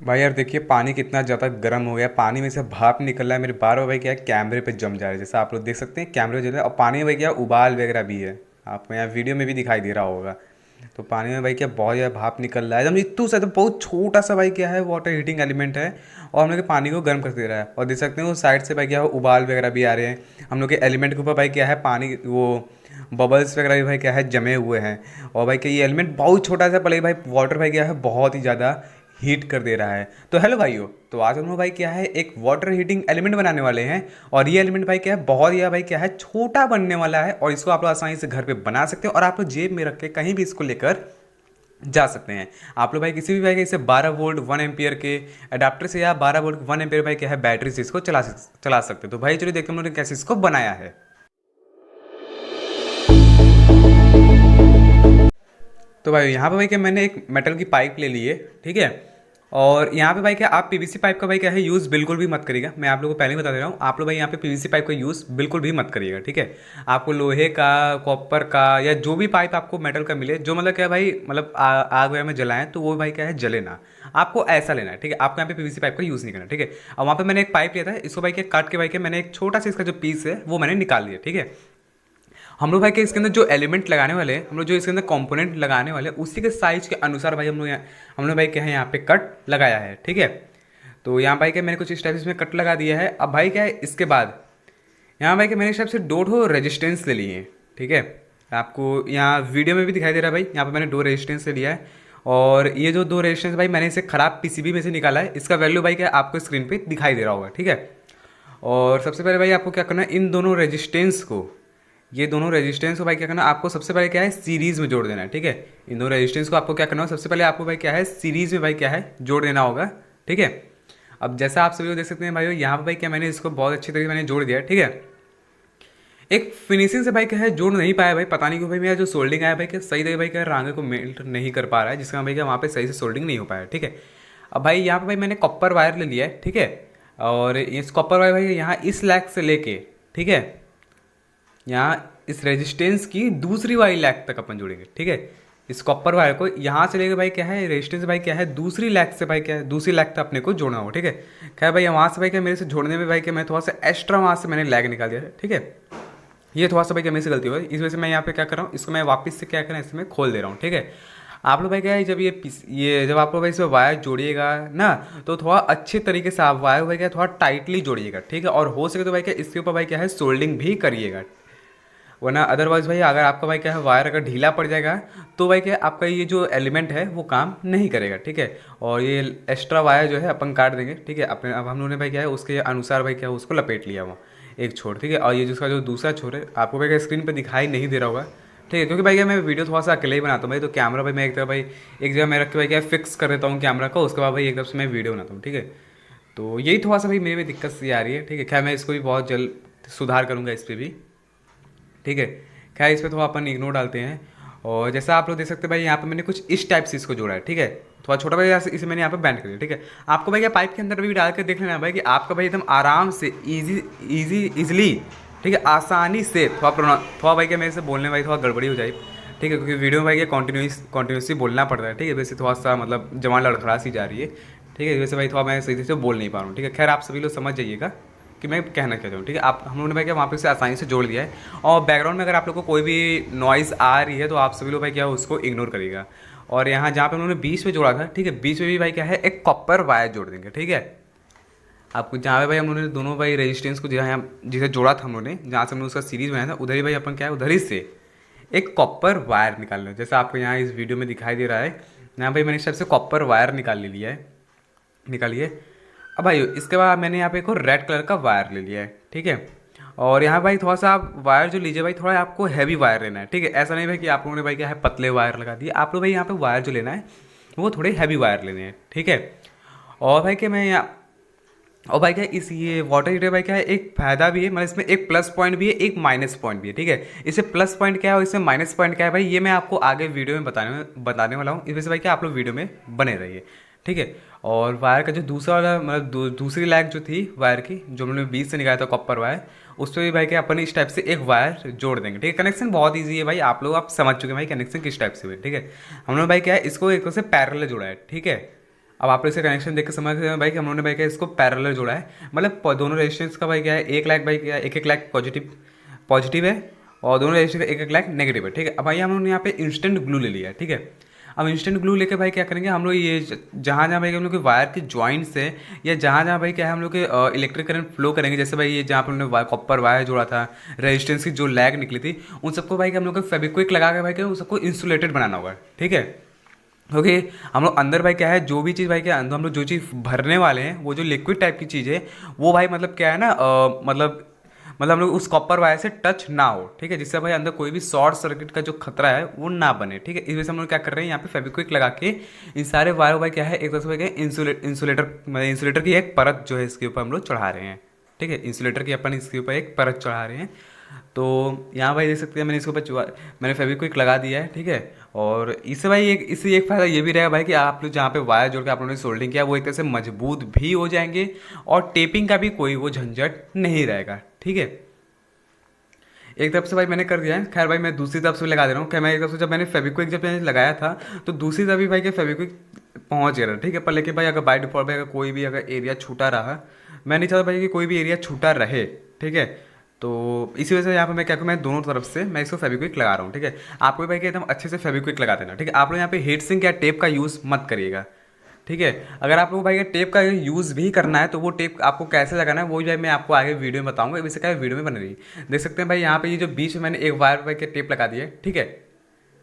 भाई यार देखिए पानी कितना ज़्यादा गर्म हो गया, पानी में से भाप निकल रहा है मेरे बार बार। भाई क्या है, कैमरे पे जम जा रहा है, जैसा आप लोग देख सकते हैं कैमरे पे जम रहा है। और पानी में भाई क्या उबाल वगैरह भी है, आपको यहाँ वीडियो में भी दिखाई दे रहा होगा। तो पानी में भाई क्या बहुत ज़्यादा भाप निकल रहा है एकदम इतू सा, तो बहुत छोटा सा भाई क्या है वाटर हीटिंग एलिमेंट है। और हम लोग के पानी को गर्म कर दे रहा है, और देख सकते हैं वो साइड से भाई क्या है उबाल वगैरह भी आ रहे हैं। हम लोग के एलिमेंट के ऊपर भाई क्या है पानी वो बबल्स वगैरह भी भाई क्या है जमे हुए हैं। और भाई क्या ये एलिमेंट बहुत छोटा सा, पड़े भाई वाटर भाई क्या है बहुत ही ज़्यादा हीट कर दे रहा है। तो हेलो भाइयों, तो आज हम लोग भाई क्या है एक वाटर हीटिंग एलिमेंट बनाने वाले हैं। और ये एलिमेंट भाई क्या है बहुत ही भाई क्या है छोटा बनने वाला है, और इसको आप लोग आसानी से घर पे बना सकते हैं, और आप लोग जेब में रख के कहीं भी इसको लेकर जा सकते हैं। आप लोग भाई किसी भी भाई के इसे 12 वोल्ट 1 एम्पियर के अडाप्टर से या 12 वोल्ट 1 एम्पियर भाई क्या है बैटरी से इसको चला सकते हैं। तो भाई चलिए देखते हैं हम लोगों ने कैसे इसको बनाया है। तो भाई यहाँ पे भाई क्या मैंने एक मेटल की पाइप ले ली है, ठीक है। और यहाँ पे भाई क्या आप पीवीसी पाइप का भाई क्या है यूज़ बिल्कुल भी मत करिएगा। मैं आप लोगों को पहले ही बता दे रहा हूँ, आप लोग भाई यहाँ पे पीवीसी पाइप का यूज़ बिल्कुल भी मत करिएगा, ठीक है। आपको लोहे का, कॉपर का, या जो भी पाइप आपको मेटल का मिले, जो मतलब क्या है भाई मतलब आग वगैरह में जलाएं तो वो भाई क्या है जले ना। आपको ऐसा लेना है, ठीक है। आपको यहाँ पे पीवीसी पाइप का यूज़ नहीं करना, ठीक है। और वहाँ पे मैंने एक पाइप लिया था, इसको भाई क्या काट के भाई क्या मैंने एक छोटा सा इसका जो पीस है वो मैंने निकाल लिया, ठीक है। हम लोग भाई के इसके अंदर जो एलिमेंट लगाने वाले हैं, हम लोग जो इसके अंदर कंपोनेंट लगाने वाले हैं, उसी के साइज के अनुसार भाई हम लोग भाई क्या है यहाँ पे कट लगाया है, ठीक है। तो यहाँ भाई क्या मैंने कुछ इस टाइप से इसमें कट लगा दिया है। अब भाई क्या है इसके बाद यहाँ भाई क्या मैंने इस टाइप से दो ठो रेजिस्टेंस ले लिए हैं, ठीक है। आपको यहाँ वीडियो में भी दिखाई दे रहा है भाई, यहाँ पे मैंने दो रेजिस्टेंस ले लिया है। और ये जो दो रेजिस्टेंस भाई मैंने इसे खराब पीसीबी में से निकाला है, इसका वैल्यू भाई क्या है आपको स्क्रीन पे दिखाई दे रहा होगा, ठीक है। और सबसे पहले भाई आपको क्या करना है, इन दोनों रेजिस्टेंस को, ये दोनों रेजिस्टेंस को भाई क्या करना है आपको सबसे पहले क्या है सीरीज में जोड़ देना है, ठीक है। इन दोनों रेजिस्टेंस को आपको क्या करना है सबसे पहले आपको भाई क्या है सीरीज में भाई क्या है जोड़ देना होगा, ठीक है। अब जैसा आप सभी लोग देख सकते हैं भाई यहाँ पे भाई क्या मैंने इसको बहुत अच्छी तरीके से मैंने जोड़ दिया है, ठीक है। एक फिनिशिंग से भाई क्या है जोड़ नहीं पाया भाई, पता नहीं क्यों भाई मेरा जो सोल्डिंग आया भाई क्या सही तरीके भाई क्या रांगे को मेल्ट नहीं कर पा रहा है, जिसका भाई क्या वहाँ पे सही से सोल्डिंग नहीं हो पाया, ठीक है। अब भाई यहाँ पे भाई मैंने कॉपर वायर ले लिया है, ठीक है। और इस कॉपर वायर भाई यहाँ इस लैग से लेके, ठीक है, यहाँ इस रेजिस्टेंस की दूसरी वाली लैग तक अपन जोड़ेंगे, ठीक है। इस कॉपर वायर को यहाँ से लेके भाई क्या है रेजिस्टेंस भाई क्या है दूसरी लैग से भाई क्या है दूसरी लैग तक अपने को जोड़ना होगा, ठीक है। खैर भाई वहाँ से भाई क्या मेरे से जोड़ने में भाई क्या मैं थोड़ा सा एक्स्ट्रा वहाँ से मैंने लैग निकाल दिया है, ठीक है। ये थोड़ा सा भाई क्या मेरे से गलती हुई, इस वजह से मैं यहाँ पे क्या कर रहा हूँ, इसको मैं वापस से क्या करें इसमें खोल दे रहा हूँ, ठीक है। आप लोग भाई क्या है जब ये जब आप लोग भाई इसमें वायर जोड़िएगा ना, तो थोड़ा अच्छे तरीके से आप वायर भाई क्या थोड़ा टाइटली जोड़िएगा, ठीक है। और हो सके तो भाई क्या इसके ऊपर भाई क्या है सोल्डिंग भी करिएगा, वरना अदरवाइज भाई अगर आपका भाई क्या है वायर अगर ढीला पड़ जाएगा तो भाई क्या आपका ये जो एलिमेंट है वो काम नहीं करेगा, ठीक है। और ये एक्स्ट्रा वायर जो है अपन काट देंगे, ठीक है। अपने अब हम लोगों ने भाई क्या है उसके अनुसार भाई क्या है उसको लपेट लिया हुआ एक छोर, ठीक है। और ये जिसका जो दूसरा छोर है आपको भाई क्या स्क्रीन पर दिखाई नहीं दे रहा होगा, ठीक है, क्योंकि भाई क्या मैं वीडियो थोड़ा सा अकेले ही बनाता हूँ भाई। तो कैमरा भाई मैं एक तरह भाई एक जगह मैं रख के भाई क्या फिक्स कर देता हूँ कैमरा को, उसके बाद भाई एक तरफ से मैं वीडियो बनाता हूँ, ठीक है। तो यही थोड़ा सा भाई मेरे में दिक्कत सी आ रही है, ठीक है। खैर मैं इसको भी बहुत जल्द सुधार करूँगा इस पर भी, ठीक है। खैर इस पर थोड़ा अपन इग्नोर डालते हैं। और जैसा आप लोग देख सकते हैं भाई यहाँ पे मैंने कुछ इस टाइप से इसको जोड़ा है, ठीक है। थोड़ा छोटा भाई इसे मैंने यहाँ पे बैंड कर दिया, ठीक है। आपको भाई क्या पाइप के अंदर भी डाल के देख लेना भाई कि आपका भाई एकदम आराम से इजीली, ठीक है, आसानी से थोड़ा भाई क्या मेरे से बोलने भाई थोड़ा गड़बड़ी हो जाए, ठीक है, क्योंकि वीडियो में भाई क्या कॉन्टिन्यूसली बोलना पड़ रहा है, ठीक है। वैसे थोड़ा सा मतलब जवान लड़खड़ा सी जा रही है, ठीक है। वैसे भाई थोड़ा मैं सही से बोल नहीं पा रहा हूँ, ठीक है। खैर आप सभी लोग समझ जाइएगा कि मैं कहना चाहता हूँ, ठीक है। आप हम लोगों ने भाई क्या वहाँ पे से आसानी से जोड़ दिया है। और बैकग्राउंड में अगर आप लोग को कोई भी नॉइज़ आ रही है तो आप सभी लोग भाई क्या उसको इग्नोर करिएगा। और यहाँ जहाँ पे उन्होंने बीच में जोड़ा था, ठीक है, बीच में भी भाई क्या है एक कॉपर वायर जोड़ देंगे, ठीक है। आपको जहाँ पे भाई हम लोगों ने दोनों भाई रेजिस्टेंस को जहाँ जिसे जोड़ा था हम लोगों ने, जहाँ से हमने उसका सीरीज बनाया था, उधर ही भाई अपन क्या है उधर ही से एक कॉपर वायर निकाल लो, जैसा आपको यहाँ इस वीडियो में दिखाई दे रहा है। यहाँ भाई मैंने इस टाइप से कॉपर वायर निकाल ले लिया है, निकालिए। अब भाई इसके बाद मैंने यहाँ पे एक और रेड कलर का वायर ले लिया है, ठीक है। और यहाँ भाई थोड़ा सा आप वायर जो लीजिए भाई थोड़ा आपको हैवी वायर लेना है, ठीक है। ऐसा नहीं भाई कि आप लोगों ने भाई क्या है पतले वायर लगा दिए, आप लोग भाई यहाँ पे वायर जो लेना है वो थोड़े हैवी वायर लेने हैं, ठीक है। और भाई क्या मैं यहाँ और भाई क्या इस ये वाटर हीटर भाई क्या है एक फायदा भी है, मतलब इसमें एक प्लस पॉइंट भी है एक माइनस पॉइंट भी है, ठीक है। इससे प्लस पॉइंट क्या है और इसमें माइनस पॉइंट क्या है भाई ये मैं आपको आगे वीडियो में बताने वाला हूँ। इस वजह से भाई क्या आप लोग वीडियो में बने रहिए, ठीक है। और वायर का जो दूसरा वाला मतलब दूसरी लैग जो थी वायर की जो हमने बीच से निकाला था कॉपर वायर, उस पर भी भाई क्या अपन इस टाइप से एक वायर जोड़ देंगे, ठीक है। कनेक्शन बहुत ईजी है भाई, आप समझ चुके हैं भाई कनेक्शन किस टाइप से हुए, ठीक है। हम लोग भाई क्या है इसको एक तरह से पैरेलल जोड़ा है, ठीक है। अब आप इसका कनेक्शन देख के समझ सकते हैं भाई कि हम लोगों ने भाई क्या इसको पैरेलल जोड़ा है, मतलब दोनों रेजिस्टेंस का भाई क्या है 1 लाख भाई क्या है 1 1 लाख पॉजिटिव पॉजिटिव है और दोनों रेजिस्टेंस का 1 1 लाख नेगेटिव है। ठीक है, अब भाई हम लोगों ने यहाँ पे इंस्टेंट ग्लू ले लिया है। ठीक है, अब इंस्टेंट ग्लू लेके भाई क्या करेंगे हम लोग, ये जहाँ जहाँ भाई हम लोग के वायर के जॉइंट्स है या जहाँ जहाँ भाई क्या है हम लोग के इलेक्ट्रिक करंट फ्लो करेंगे, जैसे भाई ये जहाँ पर हमने कॉपर वायर जोड़ा था, रेजिस्टेंस की जो लैग निकली थी, उन सबको भाई हम लोग को फेविक्विक लगा के भाई क्या उन सबको इंसुलेटेड बनाना होगा। ठीक है, ओके, हम लोग अंदर भाई क्या है जो भी चीज़ भाई क्या अंदर हम लोग जो चीज़ भरने वाले हैं वो जो लिक्विड टाइप की चीज़ है वो भाई मतलब क्या है ना मतलब हम लोग उस कॉपर वायर से टच ना हो। ठीक है, जिससे भाई अंदर कोई भी शॉर्ट सर्किट का जो खतरा है वो ना बने। ठीक है, इस वजह से हम लोग क्या कर रहे हैं यहाँ पे फेविक्विक लगा के इन सारे वायर भाई क्या है एक तरह से भाई क्या इंसुलेटर मतलब इंसुलेटर की एक परत जो है इसके ऊपर हम लोग चढ़ा रहे हैं। ठीक है, इंसुलेटर की अपन इसके ऊपर एक परत चढ़ा रहे हैं। तो यहाँ भाई देख सकते हैं मैंने इसके ऊपर मैंने फेविक्विक लगा दिया है। ठीक है, और इससे भाई इससे एक फ़ायदा ये भी रहेगा भाई कि आप लोग जहाँ पे वायर जोड़ के आप लोगों ने सोल्डिंग किया वो एक तरह से मजबूत भी हो जाएंगे और टेपिंग का भी कोई वो झंझट नहीं रहेगा। ठीक है, एक तरफ से भाई मैंने कर दिया है। खैर भाई मैं दूसरी तरफ से भी लगा दे रहा हूँ। खैर मैं एक तरफ से जब मैंने फेविक्विक जब मैंने लगाया था तो दूसरी तरफ भी भाई के फेविक्विक पहुँच गया था। ठीक है, पर लेकिन भाई अगर बाई डिफॉल्ट भाई अगर कोई भी अगर एरिया छूटा रहा, मैं नहीं चाहता भाई कि कोई भी एरिया छूटा रहे। ठीक है, तो इसी वजह से यहाँ पे मैं क्या करूँ, मैं दोनों तरफ से मैं इसको फेविक्विक लगा रहा हूँ। ठीक है, आपको भी भाई कि एकदम अच्छे से फेविक्विक लगा देना। ठीक है, आप लोग यहाँ पे हीट सिंक या टेप का यूज़ मत करिएगा। ठीक है, अगर आप लोग भाई का टेप का यूज़ भी करना है तो वो टेप आपको कैसे लगाना है वो जो है मैं आपको आगे वीडियो में बताऊंगा। वैसे क्या वीडियो में बन रही देख सकते हैं भाई यहाँ पे ये जो बीच में मैंने एक वायर भाई के टेप लगा दिया है। ठीक है,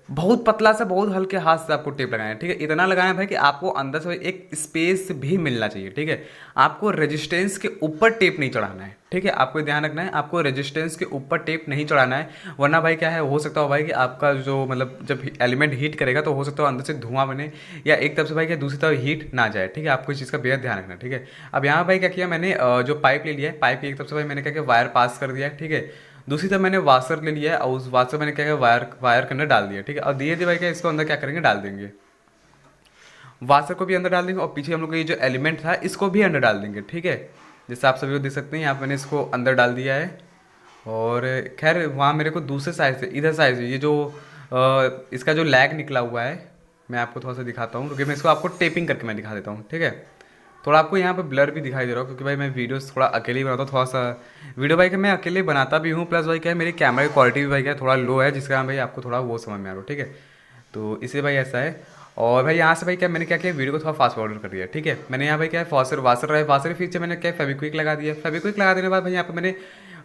बहुत पतला सा बहुत हल्के हाथ से आपको टेप लगाना है। ठीक है, इतना लगाना है भाई कि आपको अंदर से एक स्पेस भी मिलना चाहिए। ठीक है, आपको रेजिस्टेंस के ऊपर टेप नहीं चढ़ाना है। ठीक है, आपको ध्यान रखना है आपको रेजिस्टेंस के ऊपर टेप नहीं चढ़ाना है, वरना भाई क्या है हो सकता हो भाई कि आपका जो मतलब जब एलिमेंट हीट करेगा तो हो सकता है अंदर से धुआं बने या एक तरफ से भाई क्या दूसरी तरफ हीट ना जाए। ठीक है, आपको इस चीज़ का बेहद ध्यान रखना है। ठीक है, अब यहाँ भाई क्या किया मैंने जो पाइप ले लिया है, पाइप की एक तरफ से भाई मैंने क्या किया वायर पास कर दिया है। ठीक है, दूसरी तरफ मैंने वाशर ले लिया है और उस वाशर मैंने क्या किया वायर के अंदर डाल दिया। ठीक है, और धीरे धीरे भाई क्या इसको अंदर क्या करेंगे डाल देंगे, वाशर को भी अंदर डाल देंगे और पीछे हम लोग का ये जो एलिमेंट था इसको भी अंदर डाल देंगे। ठीक है, जैसे आप सभी को देख सकते हैं यहाँ पे मैंने इसको अंदर डाल दिया है। और खैर वहाँ मेरे को दूसरे साइड से इधर साइड से ये जो इसका जो लैग निकला हुआ है मैं आपको थोड़ा सा दिखाता हूँ, क्योंकि मैं इसको आपको टेपिंग करके मैं दिखा देता हूँ। ठीक है, थोड़ा आपको यहाँ पे ब्लर भी दिखाई दे रहा हो क्योंकि भाई मैं वीडियोस थोड़ा अकेले ही बनाता हूँ, थोड़ा सा वीडियो भाई का मैं अकेले बनाता भी हूँ, प्लस भाई क्या है मेरी कैमरा की क्वालिटी भी भाई क्या है थोड़ा लो है, जिसका भाई आपको थोड़ा वो समझ में आ रहा हो। ठीक है, तो इसे भाई ऐसा है। और भाई यहाँ से भाई क्या मैंने क्या किया वीडियो को थोड़ा फास्ट फॉरवर्ड कर दिया। ठीक है, मैंने यहाँ भाई क्या है वाशर वाशर रहा है, वाशर फिर से मैंने क्या फेविक्विक लगा दिया। फेविक्विक लगा देने के बाद भाई यहाँ पे मैंने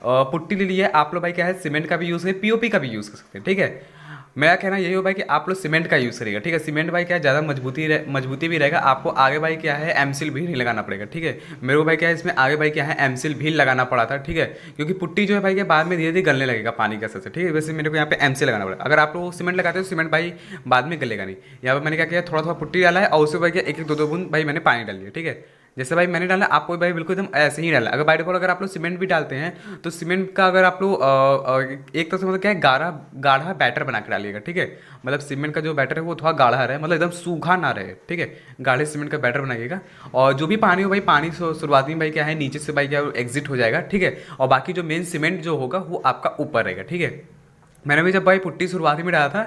पुट्टी ले ली है। आप लोग भाई क्या है सीमेंट का भी यूज़ करें, पीओपी का भी यूज़ कर सकते हैं। ठीक है, मेरा कहना यही हो भाई कि आप लोग सीमेंट का यूज़ करिएगा। ठीक है, सीमेंट भाई क्या है ज़्यादा मजबूती भी रहेगा, आपको आगे भाई क्या है एमसिल भी नहीं लगाना पड़ेगा। ठीक है, मेरे को भाई क्या है इसमें आगे भाई क्या है एमसिल भी लगाना पड़ा था। ठीक है, क्योंकि पुट्टी जो है भाई क्या बाद में धीरे धीरे गलने लगेगा पानी के असर से। ठीक है, वैसे मेरे को यहाँ पे एमसिल लगाना पड़ेगा। अगर आप लोग सीमेंट लगाते हो सीमेंट भाई बाद में गलेगा नहीं। यहाँ पर मैंने क्या किया थोड़ा थोड़ा पुट्टी डाला है और उससे भाई क्या एक एक दो दो बूंद भाई मैंने पानी डाल दिया। ठीक है, जैसे भाई मैंने डाला आपको भाई बिल्कुल एकदम ऐसे ही डाला। अगर बाय डिफॉल्ट अगर आप लोग सीमेंट भी डालते हैं तो सीमेंट का अगर आप लोग एक तरह से मतलब क्या है गाढ़ा गाढ़ा बैटर बना के डालिएगा। ठीक है, मतलब सीमेंट का जो बैटर है वो थोड़ा गाढ़ा रहे, मतलब एकदम सूखा ना रहे। ठीक है, गाढ़े सीमेंट का बैटर बनाइएगा और जो भी पानी हो भाई पानी शुरुआती में भाई क्या है नीचे से भाई क्या एग्जिट हो जाएगा। ठीक है, और बाकी जो मेन सीमेंट जो होगा वो आपका ऊपर रहेगा। ठीक है, मैंने भी जब भाई पुट्टी शुरुआती में डाला था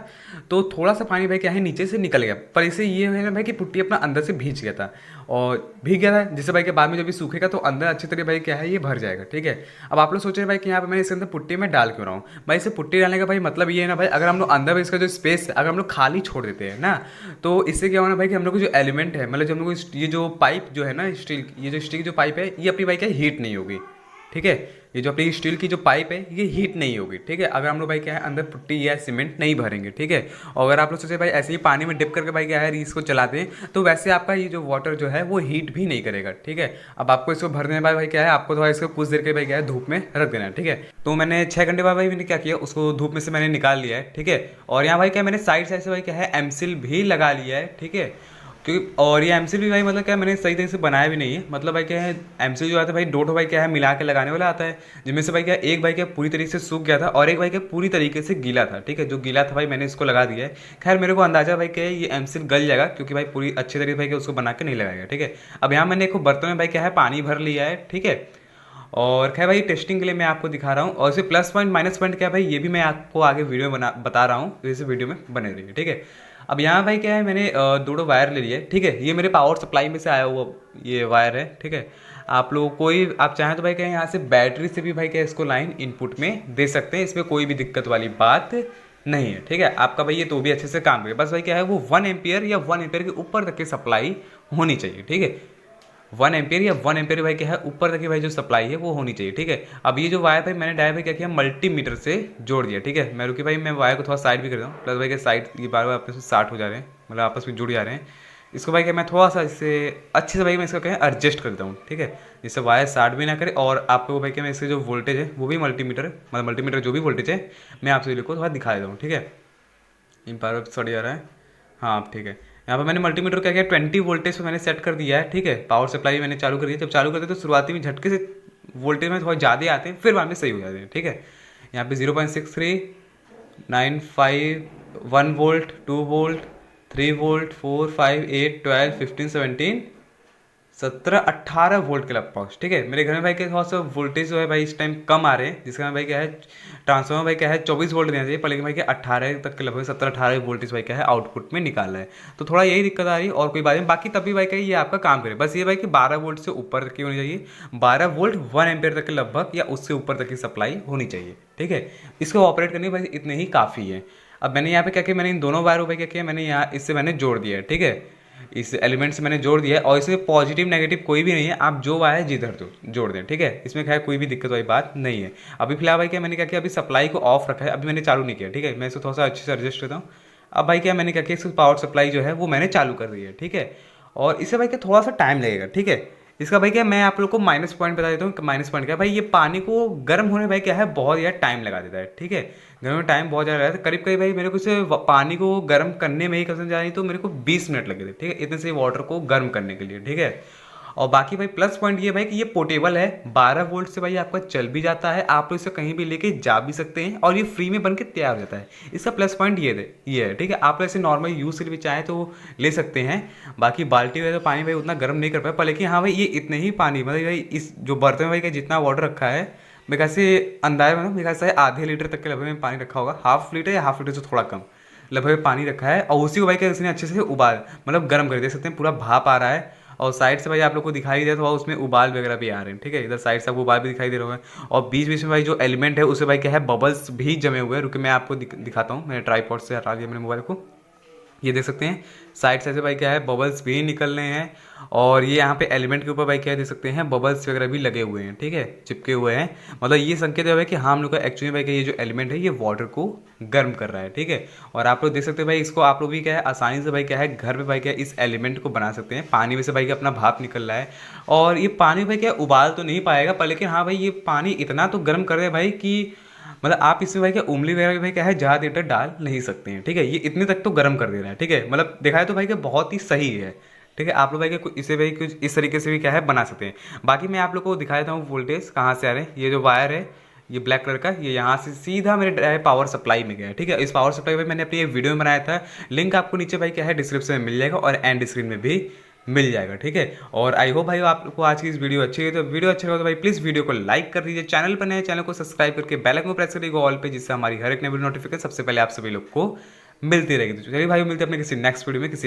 तो थोड़ा सा पानी भाई क्या है नीचे से निकल गया, पर इसे ये है ना भाई कि पुट्टी अपना अंदर से भीग गया था और भीग गया था जिससे भाई के बाद में जब भी सूखेगा तो अंदर अच्छी तरह भाई क्या है ये भर जाएगा। ठीक है, अब आप लोग सोच रहे भाई कि यहाँ पे मैंने इसके अंदर पुट्टी में डाल क्यों रहा हूँ। भाई इसे पुट्टी डालने का भाई मतलब ये है ना भाई अगर हम लोग अंदर इसका जो स्पेस है अगर हम लोग खाली छोड़ देते हैं ना तो इससे क्या होना भाई कि हम लोग को जो एलिमेंट है मतलब जो हम लोग ये जो पाइप जो है ना स्टील ये जो स्टील की जो पाइप है ये अपनी भाई क्या हीट नहीं होगी। ठीक है, ये जो अपनी स्टील की जो पाइप है ये हीट नहीं होगी। ठीक है, अगर हम लोग भाई क्या है अंदर पुट्टी या सीमेंट नहीं भरेंगे। ठीक है, और अगर आप लोग सोचे भाई ऐसे ही पानी में डिप करके भाई क्या है इसको चलाते हैं तो वैसे आपका ये जो वाटर जो है वो हीट भी नहीं करेगा। ठीक है, अब आपको इसको भरने के बाद भाई क्या है आपको थोड़ा इसको कुछ देर के भाई क्या है धूप में रख देना है। ठीक है, तो मैंने 6 घंटे बाद भाई मैंने क्या किया उसको धूप में से मैंने निकाल लिया है। ठीक है, और यहाँ भाई क्या मैंने साइड साइड से भाई क्या है एमसिल भी लगा लिया है। ठीक है, क्योंकि और ये एमसिल भी भाई मतलब क्या मैंने सही तरीके से बनाया भी नहीं है, मतलब भाई क्या है एमसिल जो आता है भाई दो भाई क्या है मिला के लगाने वाला आता है, जिनमें से भाई क्या एक भाई क्या पूरी तरीके से सूख गया था और एक भाई क्या पूरी तरीके से गीला था। ठीक है, जो गीला था भाई मैंने इसको लगा दिया है। खैर मेरे को अंदाजा भाई क्या है ये एमसिल गल जाएगा क्योंकि भाई पूरी अच्छी तरीके भाई उसको बना के नहीं लगाएगा। ठीक है, अब यहाँ मैंने एक बर्तन में भाई क्या है पानी भर लिया है। ठीक है, और खैर भाई टेस्टिंग के लिए मैं आपको दिखा रहा हूँ और इसे प्लस पॉइंट माइनस पॉइंट क्या है भाई ये भी मैं आपको आगे वीडियो में बता रहा हूँ, तो इस वीडियो में बने रहिए। ठीक है, अब यहाँ भाई क्या है, मैंने दो वायर ले लिए, ठीक है। ये मेरे पावर सप्लाई में से आया हुआ ये वायर है, ठीक है। आप लोग कोई आप चाहें तो भाई क्या है, यहाँ से बैटरी से भी भाई क्या है इसको लाइन इनपुट में दे सकते हैं, इसमें कोई भी दिक्कत वाली बात नहीं है, ठीक है। आपका भाई ये तो भी अच्छे से काम करेगा, बस भाई क्या है वो 1 एम्पियर या 1 एम्पियर के ऊपर तक की सप्लाई होनी चाहिए, ठीक है। 1 एम्पियर या 1 एम्पियर भाई क्या है ऊपर तक की भाई जो सप्लाई है वो होनी चाहिए, ठीक है। अब ये जो वायर भाई मैंने डायरेक्ट भाई क्या किया, मल्टीमीटर से जोड़ दिया, ठीक है। मैं रुकी भाई, मैं वायर को थोड़ा साइड भी कर दूँ, प्लस भाई के साइड ये बार बार आपस में साठ हो जा रहे हैं, मतलब आपस में जुड़ जा रहे हैं। इसको भाई क्या मैं थोड़ा सा इससे अच्छे से भाई मैं इसको क्या एडजस्ट कर देता हूँ, ठीक है, जिससे वायर साठ भी ना करे। और आपको भाई क्या मैं इससे जो वोल्टेज है वो भी मल्टीमीटर, मतलब मल्टीमीटर जो भी वोल्टेज है मैं आपसे को थोड़ा दिखा देता हूँ, ठीक है। इन बार सड़ जा रहा है, हाँ ठीक है। यहाँ पर मैंने मल्टीमीटर क्या किया, 20 वोल्टेज पे मैंने सेट कर दिया है, ठीक है। पावर सप्लाई मैंने चालू कर दी। जब चालू करते तो शुरुआती में झटके से वोल्टेज में थोड़ा ज़्यादा आते हैं, फिर बाद में सही हो जाते हैं, ठीक है। यहाँ पे 0.63, 9.5, 1 वोल्ट, 2 वोल्ट, 3 वोल्ट, 4, 5, 8, 12, 15, 17, 17-18 वोल्ट के लगभग, ठीक है। मेरे घर में भाई क्या थोड़ा सा वोल्टेज जो है भाई इस टाइम कम आ रहे हैं, जिसका भाई क्या है ट्रांसफार्मर भाई क्या है 24 वोल्ट देना चाहिए, पर लेकिन भाई क्या 18 तक के लगभग 17-18 वोल्टेज भाई क्या है आउटपुट में निकाल रहा है। तो थोड़ा यही दिक्कत आ रही है, और कोई बात नहीं। बाकी तभी भाई क्या ये आपका काम करे, बस ये भाई कि 12 वोल्ट से ऊपर तक की होनी चाहिए, 12 वोल्ट 1 एम्पियर तक के लगभग या उससे ऊपर तक की सप्लाई होनी चाहिए, ठीक है। इसको ऑपरेट करने भाई इतने ही काफ़ी है। अब मैंने यहाँ पे क्या किया, मैंने इन दोनों वायरों पे क्या किया, मैंने यहाँ इससे मैंने जोड़ दिया है, ठीक है। इस एलिमेंट से मैंने जोड़ दिया है, और इसमें पॉजिटिव नेगेटिव कोई भी नहीं है, आप जो वायर जिधर तो जोड़ दें, ठीक है। इसमें खैर कोई भी दिक्कत वाली बात नहीं है। अभी फिलहाल भाई क्या मैंने क्या किया, अभी सप्लाई को ऑफ रखा है, अभी मैंने चालू नहीं किया, ठीक है। मैं इसको थोड़ा सा अच्छे से एडजस्ट करता हूँ। अब भाई क्या मैंने क्या किया, इसको पावर सप्लाई जो है वो मैंने चालू कर दी है, ठीक है। और इससे भाई क्या थोड़ा सा टाइम लगेगा, ठीक है। इसका भाई क्या मैं आप लोग को माइनस पॉइंट बता देता हूँ। माइनस पॉइंट क्या है भाई, ये पानी को गर्म होने भाई क्या है बहुत ज़्यादा टाइम लगा देता है, ठीक है। गर्म में टाइम बहुत ज़्यादा लगा था, करीब करीब भाई मेरे को इसे पानी को गर्म करने में ही कसम जा रही तो मेरे को 20 मिनट लगे थे, ठीक है, इतने से वाटर को गर्म करने के लिए, ठीक है। और बाकी भाई प्लस पॉइंट ये भाई कि ये पोर्टेबल है, 12 वोल्ट से भाई आपका चल भी जाता है, आप इसे कहीं भी लेके जा भी सकते हैं, और ये फ्री में बन के तैयार हो जाता है। इसका प्लस पॉइंट ये है, ठीक है। आप ऐसे नॉर्मल यूज़ के लिए भी चाहें तो ले सकते हैं। बाकी बाल्टी में तो पानी भाई उतना गर्म नहीं कर पाए, पर लेकिन हाँ भाई ये इतने ही पानी, मतलब भाई इस जो बर्तन में भाई का जितना वाटर रखा है, मेरे ख्याल से अंदाजा में मेरे ख्याल से आधे लीटर तक के लगभग में पानी रखा होगा, हाफ लीटर या हाफ लीटर से थोड़ा कम लगभग पानी रखा है। और उसी को भाई क्या उसने अच्छे से उबाल, मतलब गर्म कर दे सकते हैं, पूरा भाप आ रहा है। और साइड से भाई आप लोग को दिखाई दे तो उसमें उबाल वगैरह भी आ रहे हैं, ठीक है। इधर साइड से आपको उबाल भी दिखाई दे रहा है, और बीच बीच में भाई जो एलिमेंट है उससे भाई क्या है बबल्स भी जमे हुए हैं। रुके मैं आपको दिखाता हूँ, मैंने ट्राईपॉड से हटा दिया मैंने मोबाइल को, ये देख सकते हैं साइड से भाई क्या है बबल्स भी निकल रहे हैं। और ये यहाँ पे एलिमेंट के ऊपर भाई क्या देख सकते हैं बबल्स वगैरह भी लगे हुए हैं, ठीक है, चिपके हुए हैं। मतलब ये संकेत है कि हाँ हम लोग का एक्चुअली भाई क्या ये जो एलिमेंट है ये वाटर को गर्म कर रहा है, ठीक है। और आप लोग देख सकते हैं भाई इसको आप लोग भी क्या है आसानी से भाई क्या है घर पे भाई क्या इस एलिमेंट को बना सकते हैं। पानी में से भाई क्या अपना भाप निकल रहा है, और ये पानी भाई क्या उबाल तो नहीं पाएगा, पर लेकिन हाँ भाई ये पानी इतना तो गर्म कर दे भाई कि मतलब आप इसमें भाई क्या उंगली वगैरह भाई क्या है ज़्यादा देर तक डाल नहीं सकते हैं, ठीक है। ये इतने तक तो गर्म कर दे रहा है, ठीक है, मतलब देखा है तो भाई क्या बहुत ही सही है, ठीक है। आप लोग भाई क्या इसे भाई कुछ इस तरीके से भी क्या है बना सकते हैं। बाकी मैं आप लोग को दिखा देता हूँ वोल्टेज कहाँ से आ रहे हैं। ये जो वायर है ये ब्लैक कलर का, ये यहाँ से सीधा मेरे पावर सप्लाई में गया है, ठीक है। इस पावर सप्लाई में मैंने अपनी एक वीडियो में बनाया था, लिंक आपको नीचे भाई क्या है डिस्क्रिप्शन में मिल जाएगा, और एंड स्क्रीन में भी मिल जाएगा, ठीक है। और आई होप भाई आपको आज की इस वीडियो अच्छी है, तो वीडियो अच्छा लगा तो भाई प्लीज़ वीडियो को लाइक कर दीजिए, चैनल पर नए चैनल को सब्सक्राइब करके बेल आइकन को प्रेस करिएगा ऑल पे, जिससे हमारी हर एक नई वीडियो नोटिफिकेशन सबसे पहले आप सभी लोग को मिलती रहेगी। तो चलिए भाई मिलते हैं अपने किसी नेक्स्ट वीडियो में किसी